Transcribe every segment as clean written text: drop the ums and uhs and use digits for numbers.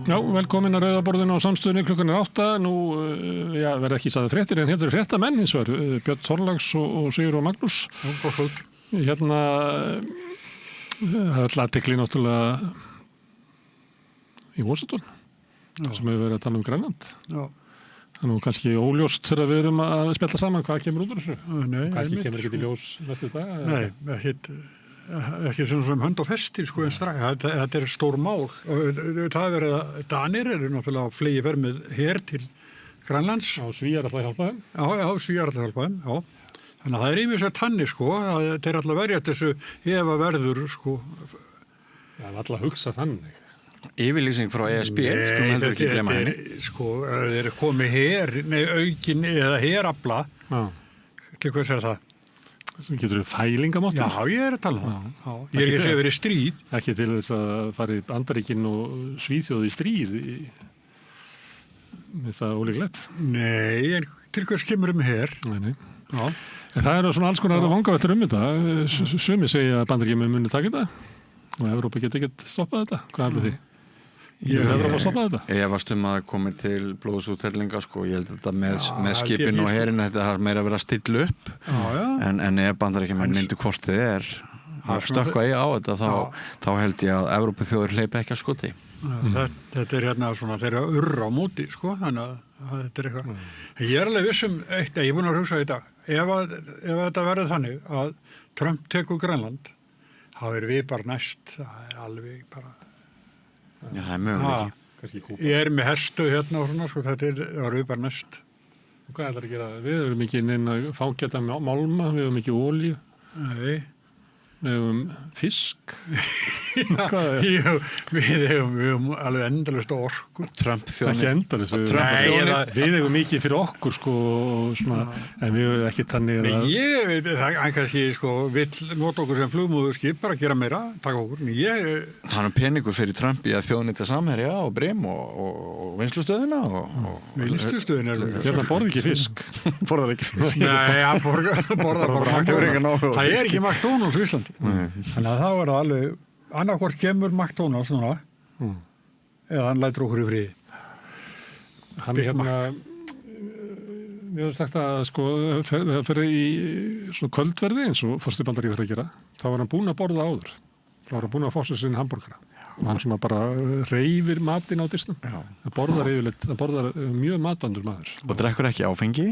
Já, velkomin að Rauðaborðinu á Samstöðinni klukkan 8. Nú, verða ekki sagði fréttir, en hérna eru fréttamenn hins vegar, Björn Þorláks og Sigurður Magnús. Hérna, það er athygli náttúrulega í Washington, sem hefur verið að tala Grænland. Já. Það er nú kannski óljóst þegar við erum að spjalla saman hvað kemur út úr þessu. Nei, kannski kemur ekki í ljós næstu dag. Nei, ekki sem hönd og festir, sko, en strax. Þetta er stór mál. Það er að Danir eru náttúrulega á flegi ferð með her til Grænlands. Já, Svíar alltaf hjálpa þeim. Já, Svíar alltaf hjálpa þeim, já. Þannig að það er ýmislegt þannig, sko, að þeir alltaf verjast þessu ef að verður, sko. Já, alltaf hugsa þannig. Yfirlýsing frá ESB, skulum heldur ekki gleyma henni. Sko, þeir eru komið aukin eða herafla. Já. Til hvers er það? Það getur fælingamáttur. Já, ég er að tala um það. Já. Ég er ekki að segja verið stríð. Ekki til þess að fara í Bandaríkin og Svíþjóð í stríð með það ólíklegt. Nei, en til hvers kemur her? Nei. Já. En það eru svona alls konar vangaveltur þetta. Sumi segja að Bandaríkin muni taka þetta og Evrópa geti ekkert stoppað þetta. Hvað heldur þið? Ég hefur að stoppa þetta. Ég varst að komið til blóðsúthellinga, sko. Ég held þetta með skipin og herin, þetta har meira verið að stilla upp. En ef Bandaríkjamenn myndu hvort þið er stökkva á þetta, þá held ég að Evrópuþjóðir hleypi ekki að skoti. Þetta er hérna svona þeirra urra á móti, sko. Þannig að þetta er eitthvað. Ég er alveg vissum eitt, ég er búin að hugsa þetta. Ef þetta verður þannig að Trump tekur Grænland, þá erum við bara næst. Það er alveg bara... Já, það er möguleiki. Ég er með hestu hérna og svona, sko, þetta er við bara næst. Og hvað er það að gera? Við erum ekki neina fágæta málma, við erum ekki olíu. Nei. Við erum fisk. Við hefum alveg endalaust orku. Trump-þjónir. Ekki endalaust. Við hefum mikið fyrir okkur, sko, svona, en við hefum ekki þannig að... Nei, ég veit, hann kannski, sko, vill nota okkur sem flugmóðurskip, bara gera meira, taka okkur. Það er peningur fyrir Trump í að þjóðnýta Samherja og Brim og vinnslustöðina Vinnslustöðina er... Hérna borði ekki fisk. Borðar ekki fisk. Nei, hann borðar bara McDonald's. Það er ekki McDonald's í Íslandi. Þannig að það var alveg... Annarkvort kemur McDonald's núna eða hann lætur okkur í friði. Hann hérna við höfum sagt að sko það fyrir í svona kvöldverði eins og forseti Bandaríkjanna þarf að gera, þá var hann búinn að borða áður. Þá var hann búinn að fá sér sinn hamborgara. Og hann svona bara reyfir matinn á disnum. Það borðar mjög matvandur maður. Og drekkur ekki áfengi?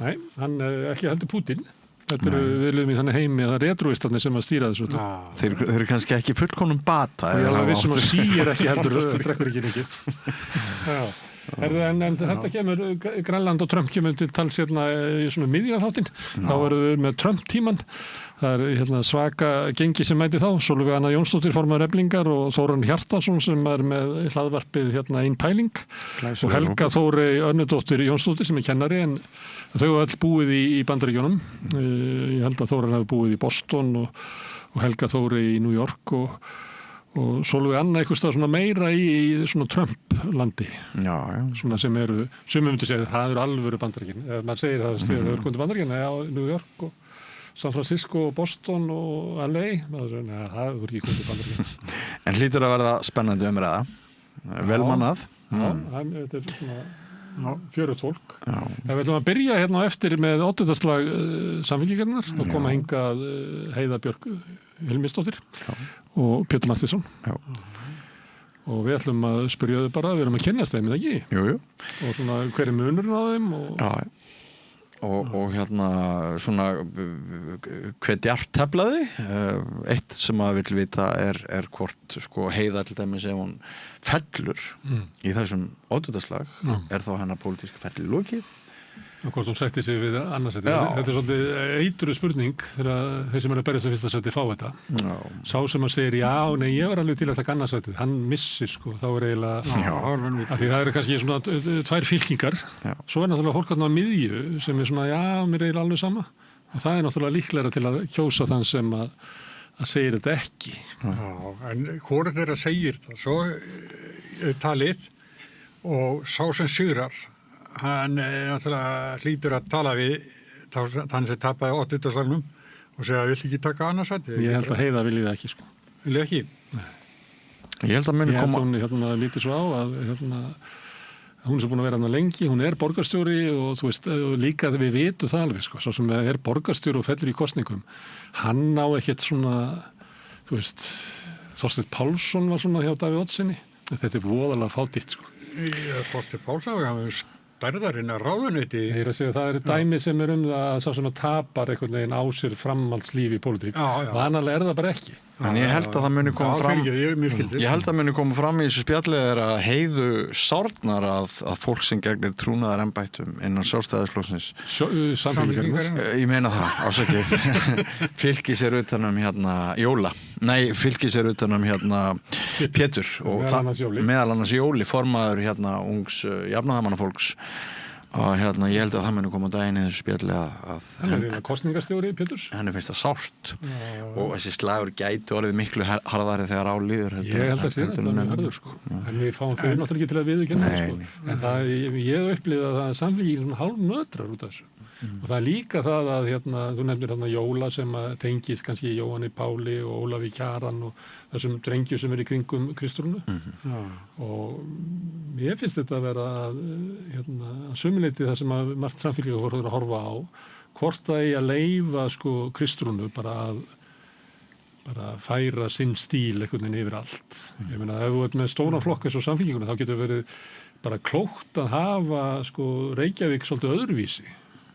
Nei, hann ekki heldur Pútín. Þetta við lifum í þannig heimi að það er retróistarnir sem að stýra þessu. Þeir eru kannski ekki fullkomnum bata. Og ég er alveg vissum að sír ekki heldur, það drekkur ekki mikið. En þetta kemur, Grænland og Trump kemur til tals hérna í svona miðjarðháttinn. Þá erum við með Trump-tíman. Það er hérna svaka gengi sem mæti þá. Sólveig Anna Jónsdóttir formaður Eflingar og Þórarinn Hjartarson sem er með hlaðvarpið hérna Ein pæling. Og Helga Þórey Önnudóttir Jónsdóttir sem er kennari en þau hafa öll búið í Bandaríkjunum. Ég held að Þórarinn hafi búið í Boston og Helga Þórey í New York og Sólveig Anna eitthvað svona meira í svona Trump-landi. Já. Svona sem eru, sumum myndi segja það eru alvöru Bandaríkin. Ef maður segir það eru komið til Bandaríkin, New York og San Francisco, Boston og LA. Það eru ekki komið til Bandaríkin. En hlýtur að verða spennandi umræða. Vel mannað. Já, þetta er svona fjörugt fólk. Ef við ætlum að byrja hérna á eftir með 8. slag Samfylkingarinnar, þá koma hingað Heiða Björk Hilmisdóttir og Pétur Matthíasson. Og við ætlum að spyrja þau bara, við erum að kynnast þeim, eða ekki? Jú. Og svona hver er munurinn á þeim? Og hérna svona hver djarft teflaði. Eitt sem að vil vita er hvort sko Heiða til dæmis ef hún fellur í þessum 8. slag, er þá hennar pólitíska ferli lokið? Og hvort hún sætti sig við annarsætti. Þetta er svolítið eitruð spurning þegar þeir sem eru að berjast á fyrsta sætti fá þetta. Sá sem að segir nei, ég var alveg til að taka annarsættið. Hann missir sko, þá er eiginlega af því það eru kannski svona 2 fylkingar. Svo er náttúrulega fólk á miðju sem er svona mér er eiginlega alveg sama. Og það er náttúrulega líklegra til að kjósa þann sem að segir þetta ekki. En hvort þeirra segir það? Svo talið og sá sem sigrar hann náttúrulega hlýtur að tala við þann sem tapaði 8. slagnum og segja vill ekki taka annarsætti. Ég held að Heiða vilji það ekki sko. Vilji ekki? Nei. Ég held að muni Ég held koma... hún lítið svo á að hún er búin að vera hana lengi, hún er borgarstjóri og þú veist, líka þegar við vitum það alveg, sko, svo sem er borgarstjóri og fellur í kosningum, hann á ekkert svona, þú veist, Þorsteinn Pálsson var svona hjá Davíð Oddssyni, þetta er voðalega fátítt, sko. Þorsteinn Pálsson, hann er stærðarinn að ráðuneyti. Ég er að segja, það er dæmi sem er það að sá sem að tapar einhvern veginn á sér framhaldslífi í pólitík. Vanalega er það bara ekki. En ég held að það muni koma fram ég held að muni koma fram í þessu spjalli er að Heiðu sárnar að fólk sem gegnir trúnaðar embættum innan Sjálfstæðisflokksins Samfylkingarinnar. Ég meina það, ásækið fylgir sér utanum fylgir sér utanum Pétur og meðal annars Jóli formaður ungs jafnaðarmannafólks og ég held að það muni koma daginn í þessu spjalli að hann er kosningastjóri Péturs. Henni finnst það sárt og þessi slagur gæti orðið miklu harðari þegar álíður. Ég held að sé það er mjög harður, sko. En við fáum þau náttúrulega ekki til að viðurkenna það, sko. En ég upplýði að það samfélgir svona hálf nötrar út af þessu. Og það er líka það að þú nefnir Jóla sem tengist kannski Jóhanni Páli og Ólafi Kjaran og þessum drengju sem er í kringum Kristrúnu. Og ég finnst þetta að vera að sumuleyti það sem að margt samfélgir voru að horfa á, hvort það eigi að leyfa sko Kristrúnu bara að færa sinn stíl einhvern veginn yfir allt. Ég meina, ef þú ert með stóran flokk eins og Samfylkinguna, þá getur verið bara klókt að hafa sko Reykjavík svolítið öðruvísi.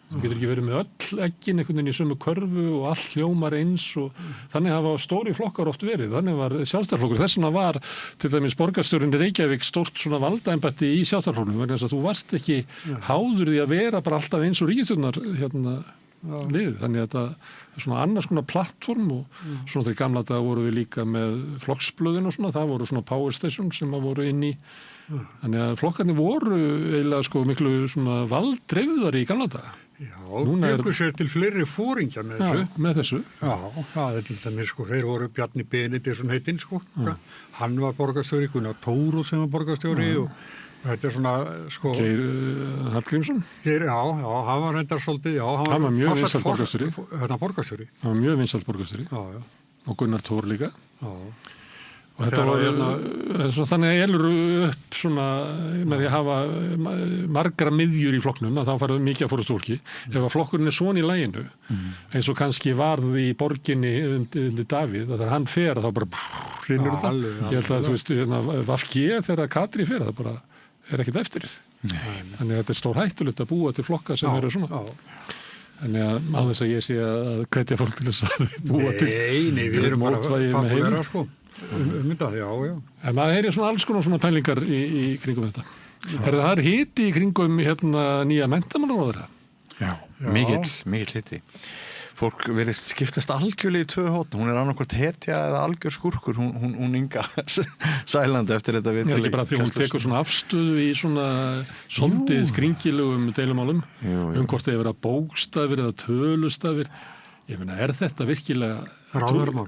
Þú getur ekki verið með öll eggin einhvern veginn í sömu körfu og all hljómar eins og þannig hafa stóri flokkar oft verið. Þannig var Sjálfstæðisflokkur. Þess vegna var til dæmis borgarstjórinn í Reykjavík stórt svona valdaembætti í Sjálfstæðisflokknum vegna þess að þú varst ekki háður því að vera bara alltaf eins og ríkisstjórnar lið. Þannig að þetta er svona annars konar plattform og svona til gamla daga voru við líka með flokksblöðin og svona. Það voru svona power station sem voru inn í. Þannig að flokkarnir voru eiginlega sko miklu svona valddreifðari í gamla daga. Já, byggur sér til fleiri fóringja með þessu. Já, með þessu. Já, það er til dæmis, sko, þeir voru Bjarni Benediktsson heitinn, sko. Hann var borgarstjóri, Gunnar Tóru sem var borgarstjóri og þetta er svona, sko... Geir Hallgrímsson? Já, hann var reyndar svolítið, hann var mjög vinsæll borgarstjóri. Borgarstjóri. Hann var mjög vinsæll borgarstjóri. Já. Og Gunnar Tór líka. Já. Og þetta var þannig að elur upp svona með því að hafa margra miðjur í flokknum að þá farið mikið að fórast fólki. Ef að flokkurinn er svona í laginu eins og kannski varði í borginni undir Davíð að þegar hann fer þá bara rinnur þetta. Ég held að þú veist VG þegar Katri fer það bara er ekkert eftir. Þannig að þetta er stór hættulegt að búa til flokka sem eru svona. Þannig að á þess að ég sé að hvetja fólk til þess að búa til við erum bara fabuleira, sko. Þetta, já. En maður heyrir svona alls konar svona pælingar í kringum þetta. Það er hiti í kringum nýja menntamálaráðherra? Já, mikill hiti. Fólk virðist skiptast algjörlega í tvö hótn. Hún er annarkvort hetja eða algjör skúrkur. Hún Inga Sæland eftir þetta viðtal. Ekki bara því hún tekur svona afstöðu í svona svolítið skringilegum deilumálum. Hvort það er verið bókstafir eða tölustafir. Ég meina, er þetta virkilega ráðherramál?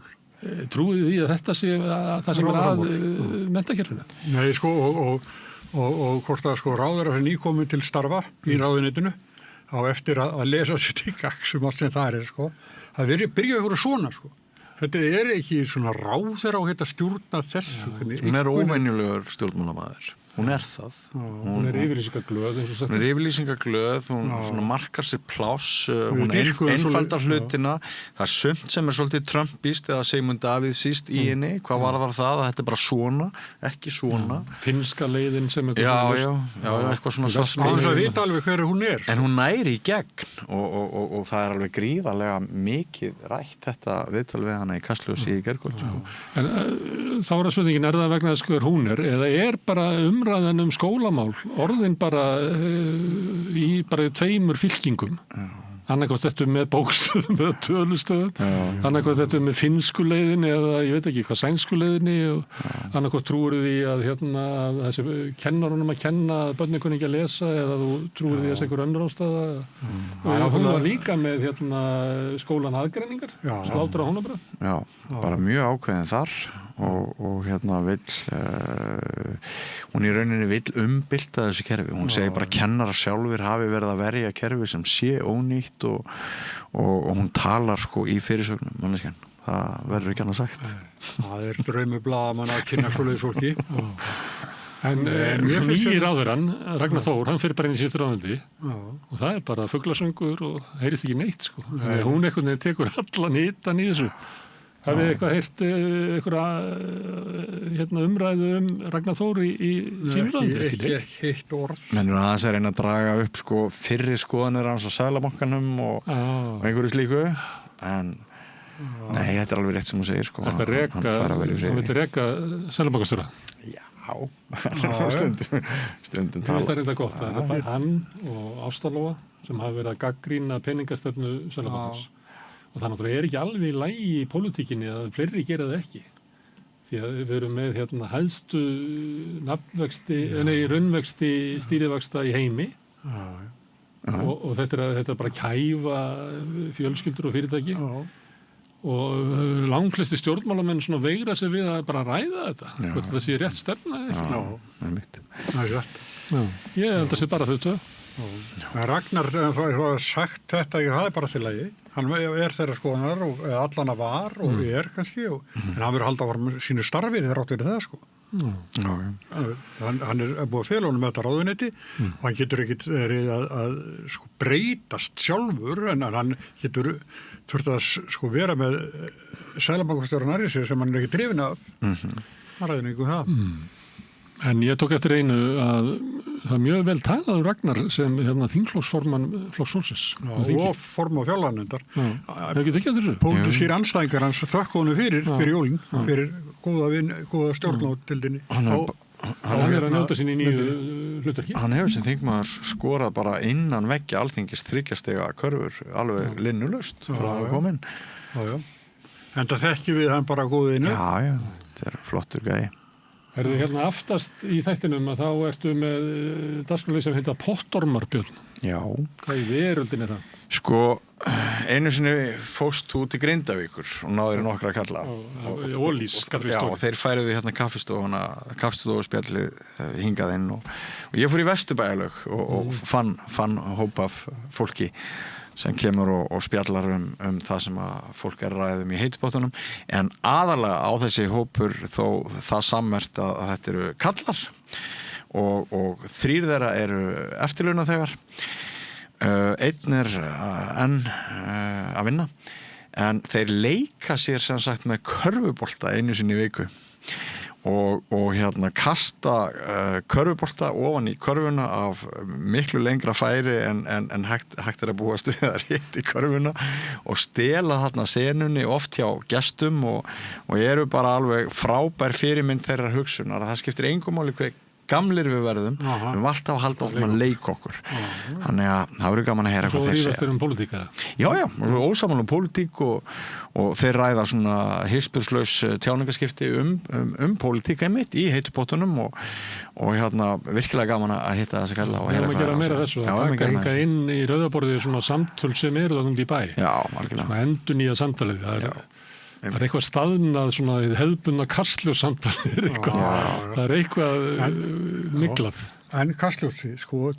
Trúið því að þetta sé það sem er að menntakerfinu? Nei, sko, og hvort að sko ráðherra sem nýkomin til starfa í ráðuneytinu á eftir að lesa sér til gagns allt sem það er, sko. Það byrja ykkur svona, sko. Þetta er ekki svona ráðherra á þetta stjórna þessu. Hún er óvenjulegur stjórnmálamaður. Hún er það. Hún er yfirlýsingaglöð. Hún er yfirlýsingaglöð, hún svona markar sér pláss, hún einfaldar hlutina. Það er sumt sem er svolítið Trumpist eða Sigmund Davíð síst í henni. Hvað var það? Að þetta er bara svona, ekki svona. Finnska leiðin sem er... Já, eitthvað svona svart. Það vita alveg hver hún er. En hún næri í gegn og það er alveg gríðarlega mikið rætt þetta viðtal við hana í Kastljósi í gærkvöld. En þá er það spurningin, er það vegna þess hver hún er eða er bara umræðan skólamál, orðin bara í tveimur fylkingum. Annarkvæmt þetta með bókstöðum eða tölustöðum, annarkvæmt þetta með finnsku leiðinni eða ég veit ekki hvað sænsku leiðinni og annarkvæmt trúir því að þessi kennarunum að kenna að börnin kunni ekki að lesa eða þú trúir því að þessi einhver önnur ástæða og hún var líka með skólan aðgreiningar, slátur á Húnabröð. Já, bara mjög ákveðin þar og hún í rauninni vill umbylta þessu kerfi. Hún segir bara kennarar sjálfur hafi verið að verja kerfi sem sé ónýtt og hún talar sko í fyrirsögnum manneskjan. það verður ekki annað sagt. Það er draumur blaðamanna að kynna svoleiðis fólki. En mér finnst nýr ráðherrann, Ragnar Þór, hann fyrir bara inn í sitt ráðuneyti Já. og það er bara fuglasöngur og heyrist ekki neitt, sko. Hún einhvern veginn tekur allan hitann í þessu. Hafið þið eitthvað heyrt einhverja umræðu Ragnar Þór í sínu ráðuneyti? Ekki heitt orð. Mennur aðeins að reyna að draga upp sko fyrri skoðanir hans á Seðlabankanum og einhverju slíku, en nei, þetta er alveg rétt sem þú segir, sko. Þetta hann vildi reka Seðlabankastjóra. Já, stundum Það er þetta gott, það er hann og Ásta Lóa sem hafa verið að gagnrýna peningastefnu Seðlabankans. Og það náttúrulega ekki alveg í lagi í pólitíkinni að fleiri gera það ekki. Því að við erum með hæðstu raunvexti stýrivaxta í heimi og þetta er bara að kæfa fjölskyldur og fyrirtæki. Og langflesti stjórnmálamenn svona veigra sig við að bara ræða þetta. Hvort það sé rétt stefna eða ekki. Það er rétt. Ég held að sé bara þau tvö. Ragnar, það er sagt þetta, það er bara til lagi. Hann er þeirra skoðanar og allan að var og er kannski, en hann verður halda að vara sínu starfi þegar áttir það, sko. Hann er búið að fela honum með þetta ráðuneyti og hann getur ekkit verið að sko, breytast sjálfur, en hann getur þurft að sko, vera með Seðlabankastjóra nærri sér sem hann er ekki drifin af. Það ræðir einhver það. En ég tók eftir einu að það er mjög vel talað Ragnar sem þingflokksformann Flokks fólksins. Og forma fjárlaganefndar. Hefur ekki tekið þessu? Pólitískir andstæðingar hans þökk honum fyrir jólin, fyrir góða stjórnátildinni. Hann er að njóta sín í nýju hlutverki. Hann hefur sem þingmaður skorað bara innan veggja Alþingis 3 stiga körfur alveg linnulaust frá að koma inn. En það þekkjum við hann bara góðinu. Já, þetta er flottur gæi. Erðu aftast í þættinum að þá ertu með dagskrárlið sem heita Pottormar, Björn. Já. Hvað í veröldin er það? Sko, einu sinni fóst út í Grindavíkur og náður nokkra að kalla. Ólís, Já, og þeir færiðu kaffistofuspjallið hingað inn og ég fór í Vesturbæjarlaug og fann hóp af fólki sem kemur og spjallar það sem að fólk er ræðum í heitupottunum, en aðalega á þessi hópur þó það sammerkt að þetta eru kallar og 3 þeirra eru eftirlaunaþegar, einn er enn að vinna, en þeir leika sér sem sagt með körfubolta einu sinni í viku og kasta körfubolta ofan í körfuna af miklu lengra færi en hægt er að búast við að rétt í körfuna og stela þarna senunni oft hjá gestum og eru bara alveg frábær fyrirmynd þeirra hugsunar að það skiptir engu máli hver gamlir við verðum, við erum alltaf að halda okkur að leika okkur. Þannig að það verður gaman að heyra hvað þessi. Svo rífast þeir pólitíka? Já, og ósammála pólitík og þeir ræða svona hispurslaus tjáningaskipti pólitíka einmitt í heitupottunum og virkilega gaman að hitta þessi kalla og heyra hvað. Við erum að gera meira þessu, að taka hingað inn í Rauðaborðið svona samtöl sem eru þarna í bæ. Já, algjörlega. Svona endurnýja samtalið, það er eitthvað staðnað svona hefðbundna kastljóssamtalið það er eitthvað miklað. En kastljósi, sko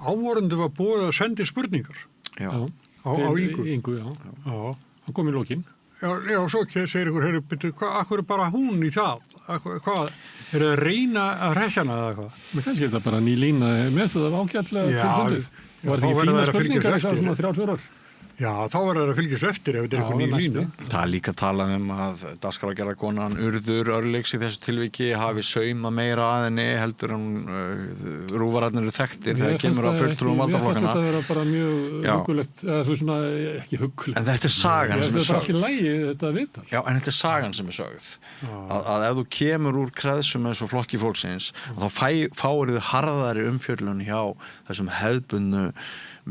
ávorandi var búið að sendi spurningar á Ingu. Hann kom í lokin. Já, svo segir ykkur, akkur er bara hún í það? Hvað, er það að reyna að rekjana eða eitthvað? Men kannski er það bara ný lína með það ágætlega tilfundið. Var það ekki fína spurningar í það svona 3-4 ár? Já, þá verður það að fylgjast eftir ef þetta er eitthvað ný línu. Það er líka talað að dagskrárgerðarkonan Urður Örlygs í þessu tilviki hafi sauma meira að henni heldur en rúvararnir eru þekktir þegar kemur á fulltrúum valdaflokkana. Mér fannst þetta að vera bara mjög huggulegt, eða þú svona ekki huggulegt. En þetta er sagan sem er sögð. Þetta er ekki lægi, þetta viðtal. Já, en þetta er sagan sem er sögð. Að ef þú kemur úr kreðsum eins og flokki fólksins, þá fáir þau harðari umfjöllun hjá þessum hefðbundnu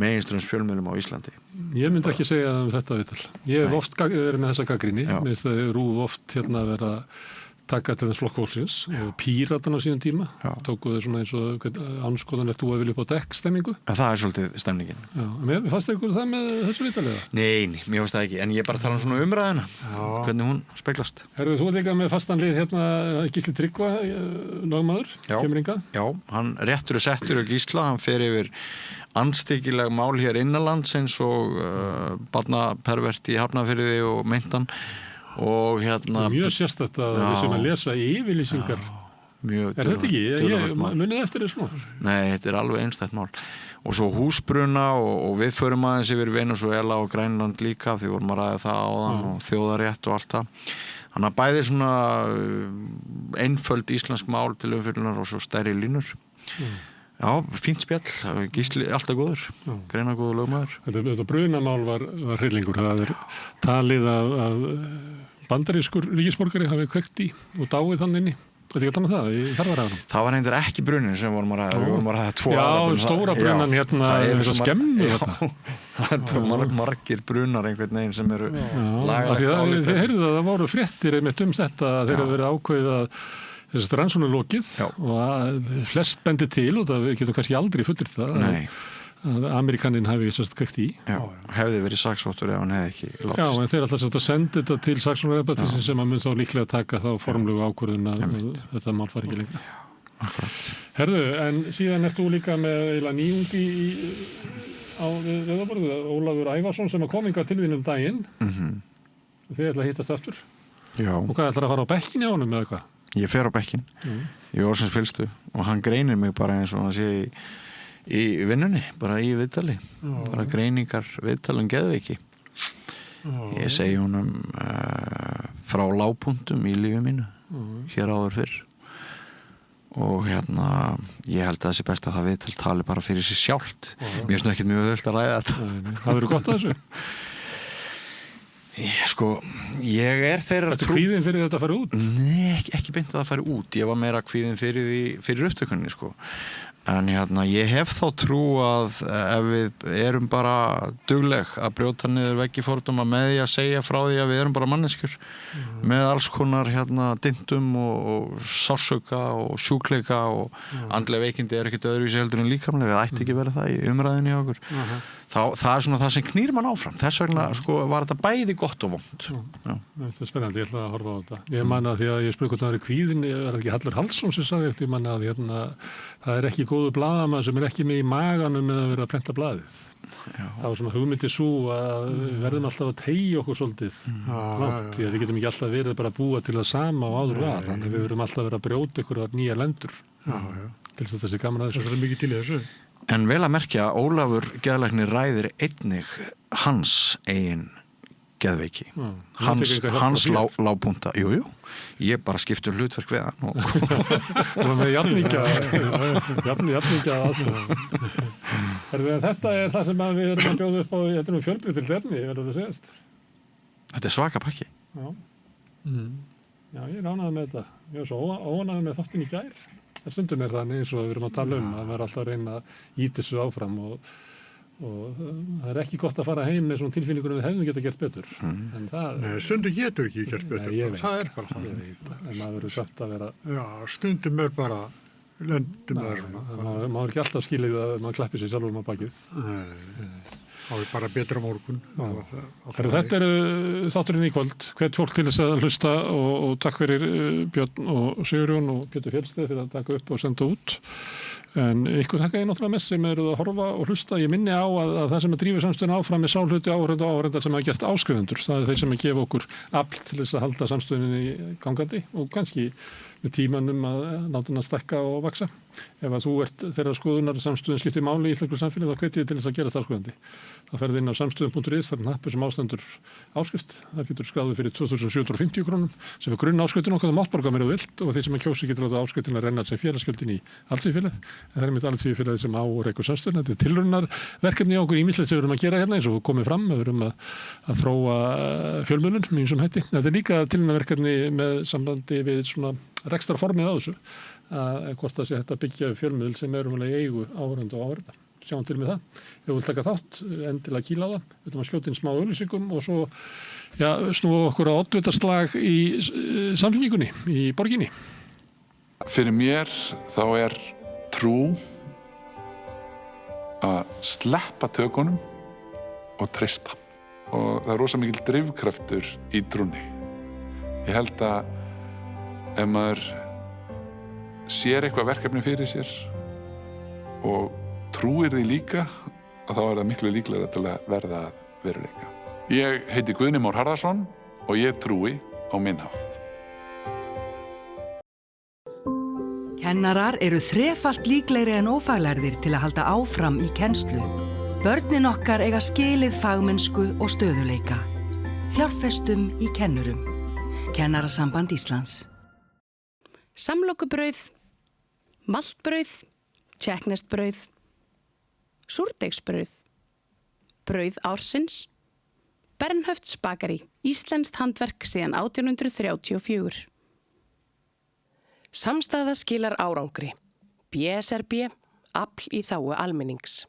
meginströms fjölmiðlum á Íslandi. Ég myndi ekki segja þetta viðtal. Ég hef oft verið með þessa gagnrýni. Mér finnst það RÚV oft vera taka til þess flokkfólksins, Píratana á síðan tíma, tóku þau svona eins og anskoðan þú að vilja upp á dekk stemmingu. En það er svolítið stemningin. Já, en fannst ykkur það með þessu vitalega? Nei, mér finnst það ekki, en ég er bara að tala svona umræðina, hvernig hún speglast. Herðu, þú líka með fastan lið hérna Gísli Tryggva, lögmaður, kemur hingað? Já, hann réttur og settur og Gísla, hann fer yfir andstyggileg mál hér innanlands eins og barnapervert í Hafnarfirði og Meintan og hérna mjög sérstætt að við sem að lesa í yfirlýsingar. Mjög er þetta ekki? Ég munið eftir þessu mál. Nei, þetta er alveg einstætt mál og svo húsbruna og við förum aðeins yfir Venezuela og Grænland líka því vorum að ræða það áðan og þjóðarétt og allt það. Þannig að bæði svona einföld íslensk mál til umfyllunar og svo stærri línur. Já, fínt spjall, Gísli alltaf góður, greinagóður lögmaður. Þetta brunamál var hryllingur. Það er talið að bandarískur ríkisborgari hafi kveikt í og dáið þannig inni. Þetta ekki að tala það í ferðaræðanum? Það var eindir ekki brunin sem vorum að ræða. Við vorum að ræða 2 aðra bruna. Já, stóra brunan hérna, þess að skemmu hérna. Það er margir brunar einhvern veginn sem eru lagalegt álítið. Þið heyrðu að það voru fréttir einmitt þetta að þeir hafa verið ákveðið að þessi rannsókn er lokið og flest bendir til og það getur kannski aldrei fullirt það að Amerikaninn hafi kveikt í. Já, hefði verið saksóttur ef hann hefði ekki látist. Já, en þeir alltaf að senda þetta til saksóknarembættisins sem að mun þá líklega taka þá formlegu ákvörðun að þetta mál fari ekki lengra. Herðu, en síðan ert þú líka með eiginlega nýjungi á Rauðaborðu, Ólafur Ævarsson sem að kominga til þín daginn. Þið ætla að hittast aftur. Já. Og hvað ætlar að fara á bekkin hjá honum eða hvað? Ég fer á bekkin í orðsins fylgstu og hann greinir mig bara eins og hann sé í vinnunni, bara í viðtali bara greiningar viðtalum geðveiki ég segi honum frá lágpuntum í lífi mínu hér áður fyrr og hérna ég held að það sé best að það viðtal tali bara fyrir sig sjálft mér finnst nú ekkert mjög öðvöld að ræða þetta Það verður gott að þessu Ég er þeirra Þetta kvíðin fyrir þetta að fara út? Nei, ekki beint að það fara út ég var meira kvíðin fyrir upptökunni en hérna, ég hef þá trú að ef við erum bara dugleg að brjóta niður veggi fordóma með því að segja frá því að við erum bara manneskjur með alls konar hérna dyntum og sársauka og sjúkleika og andlega veikindi ekkert öðruvísi heldur en líkamlega við ætti ekki verið það í umræðinni hjá okkur það er svona það sem knýr mann áfram þess vegna var þetta bæði gott og vont Þetta er spennandi, ég ætla að horfa á þetta Ég man að því að ég spurði hvort það er kvíðin er ekki Hallur Hallsson sem sagði eftir ég man að hérna, það er ekki góður blaðamaður sem er ekki með í maganum með að vera að prenta blaðið það var svona hugmyndi svo að við verðum alltaf að teygja okkur svolítið langt því að við getum ekki alltaf verið bara að búa til það sama og áður var þannig að við verðum alltaf að vera að brjóta ykkur af nýja lendur til þess að þessi gaman að þessu mikið til þessu En vel að merkja, Ólafur geðlæknir ræðir einnig hans eigin geðveiki. Hans lágpunta. Jú. Ég bara skiptur hlutverk við hann. Það var með jafningja aðstoð. Þetta er það sem við erum að bjóða upp á, þetta er nú fjölbreytilegt efni, verður það segjast. Þetta er svaka pakki. Já, ég er ánægður með þetta. Ég er svo óánægður með þáttinn í gær. Stundum er það eins og við erum að tala að maður er alltaf að reyna að íta þessu áfram og það er ekki gott að fara heim með svona tilfinningur við hefðum geta gert betur en stundum getur ekki gert betur það er bara en maður verður samt að vera Já, stundum er bara löndum maður maður er ekki alltaf skilið að maður klappir sér sjálfum á bakið Það er bara betra morgun Þetta eru þátturinn í kvöld hvet fólk til þess að hlusta og takk fyrir Björn og Sigurjón og Pétur Fjellsteð fyrir að taka upp og senda út en ykkur þakka ég náttúrulega mest sem eru að horfa og hlusta ég minni á að það sem að drífa samstöðun áfram er sálhluti áhörenda og áhörendar sem hafa gert áskrifundur það er þeir sem að gefa okkur afl til þess að halda samstöðunni gangandi og kannski með tímanum að láta hann að stekka og vaksa ef að þú ert þeirra skoðunar samstöðun skiptir máli í íslensku samfélagi þá hvet ég til þess að gera það áskrifundi þá ferði inn á samstöðun.is þar er hnappur sem ástendur áskrift það getur skráðu fyrir 2.750 krónum sem er grunn áskriftin okkar það mátt borga mér og vilt og þeir sem að kjósi getur láta áskriftin að renna sem félagsgjöldin í Alþýðufélagið það er mitt Alþýðufélagið sem á og rekur samstöðun þetta er tilraunarverkefni á okkur ýmislegt sem við erum að gera hérna eins og komið fram við erum að þróa fjölmiðlun með ýmsum hætti þetta er líka tilraunarverkefni með sambandi við svona rekstrarformið á þessu að hvort það sé hægt að byggja fjölmiðl sem erum í eigu áhorfenda og áhorfenda sjáum til með það. Ef við vilt taka þátt, endilega kýla á það. Við ætlum að skjóta inn smá auglýsingum og svo snúa okkur á oddvitaslag í samfélkingunni, í borginni. Fyrir mér þá er trú að sleppa tökunum og treysta. Og það er rosa mikil drifkraftur í trúnni. Ég held að ef maður sér eitthvað verkefni fyrir sér og trúir því líka, að þá er það miklu líklegra til að verða að veruleika. Ég heiti Guðni Már Harðarson og ég trúi á minn hátt. Kennarar eru þrefalt líklegri en ófaglærðir til að halda áfram í kennslu. Börnin okkar eiga skilið fagmennsku og stöðuleika. Fjárfestum í kennurum. Kennarasamband Íslands. Samlokubrauð, maltbrauð, tékkneskt brauð, súrdeigsbrauð, brauð ársins, Bernhöfts bakari, íslenskt handverk síðan 1834. Samstaða skilar árangri. BSRB, afl í þágu almennings.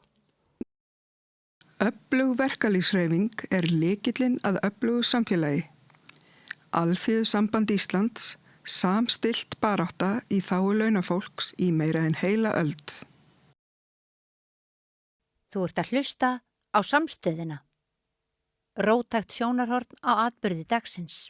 Öflug verkalýðshreyfing er lykillinn að öflugu samfélagi. Alþýðusamband Íslands, samstillt barátta í þágu launafólks í meira en heila öld. Þú ert að hlusta á Samstöðina. Róttækt sjónarhorn á atburði dagsins.